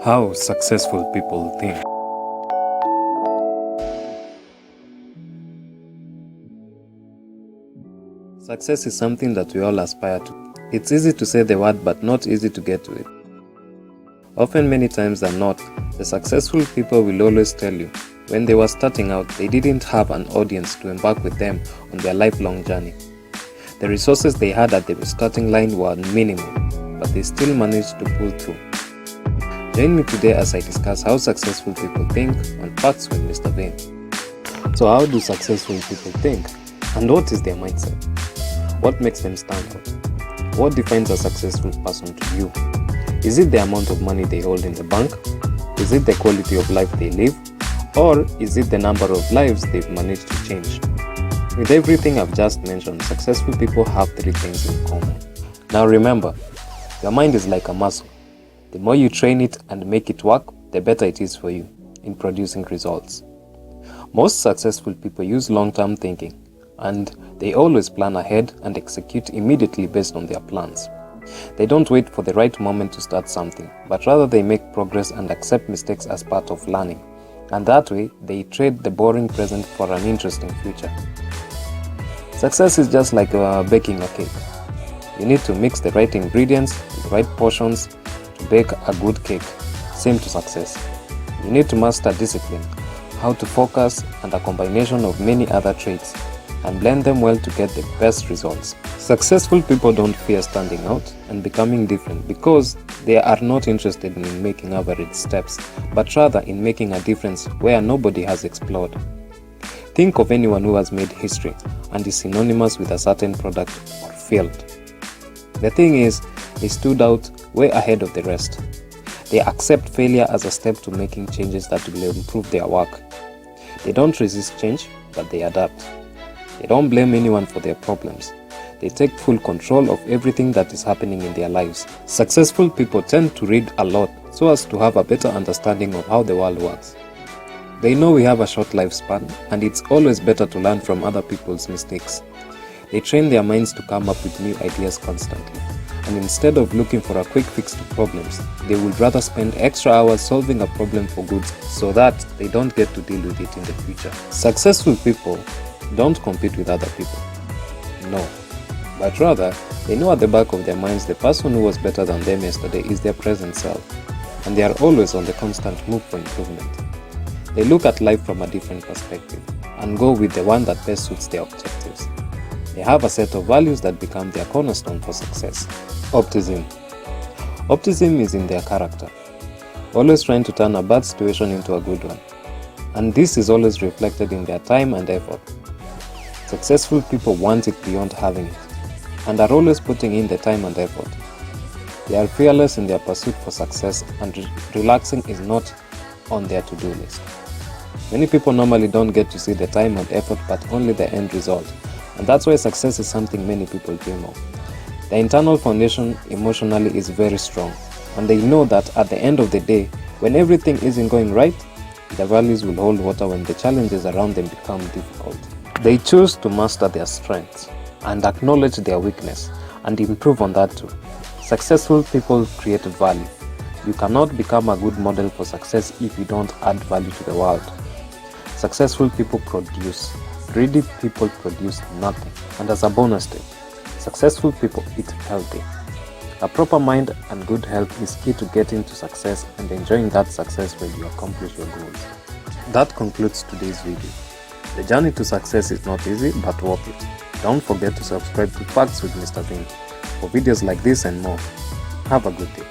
How successful people think. Success is something that we all aspire to. It's easy to say the word, but not easy to get to it. Often, many times than not, the successful people will always tell you, when they were starting out, they didn't have an audience to embark with them on their lifelong journey. The resources they had at the starting line were minimal, but they still managed to pull through. Join me today as I discuss how successful people think on Facts with Mr. Vane. So how do successful people think? And what is their mindset? What makes them stand out? What defines a successful person to you? Is it the amount of money they hold in the bank? Is it the quality of life they live? Or is it the number of lives they've managed to change? With everything I've just mentioned, successful people have three things in common. Now remember, your mind is like a muscle. The more you train it and make it work, the better it is for you in producing results. Most successful people use long-term thinking, and they always plan ahead and execute immediately based on their plans. They don't wait for the right moment to start something, but rather they make progress and accept mistakes as part of learning. And that way, they trade the boring present for an interesting future. Success is just like baking a cake. You need to mix the right ingredients, the right portions, to bake a good cake. Same to success. You need to master discipline, how to focus, and a combination of many other traits, and blend them well to get the best results. Successful people don't fear standing out and becoming different because they are not interested in making average steps, but rather in making a difference where nobody has explored. Think of anyone who has made history and is synonymous with a certain product or field. The thing is, they stood out way ahead of the rest. They accept failure as a step to making changes that will improve their work. They don't resist change, but they adapt. They don't blame anyone for their problems. They take full control of everything that is happening in their lives. Successful people tend to read a lot so as to have a better understanding of how the world works. They know we have a short lifespan, and it's always better to learn from other people's mistakes. They train their minds to come up with new ideas constantly. And instead of looking for a quick fix to problems, they would rather spend extra hours solving a problem for good so that they don't get to deal with it in the future. Successful people don't compete with other people. No. But rather, they know at the back of their minds the person who was better than them yesterday is their present self. And they are always on the constant move for improvement. They look at life from a different perspective and go with the one that best suits their objectives. They have a set of values that become their cornerstone for success. Optimism. Optimism is in their character, always trying to turn a bad situation into a good one. And this is always reflected in their time and effort. Successful people want it beyond having it, and are always putting in the time and effort. They are fearless in their pursuit for success, and relaxing is not on their to-do list. Many people normally don't get to see the time and effort, but only the end result. And that's why success is something many people dream of. The internal foundation emotionally is very strong, and they know that at the end of the day, when everything isn't going right, the values will hold water when the challenges around them become difficult. They choose to master their strengths and acknowledge their weakness and improve on that too. Successful people create value. You cannot become a good model for success if you don't add value to the world. Successful people produce. Greedy people produce nothing. And as a bonus tip, successful people eat healthy. A proper mind and good health is key to getting to success and enjoying that success when you accomplish your goals. That concludes today's video. The journey to success is not easy, but worth it. Don't forget to subscribe to Facts with Mr. Vane for videos like this and more. Have a good day.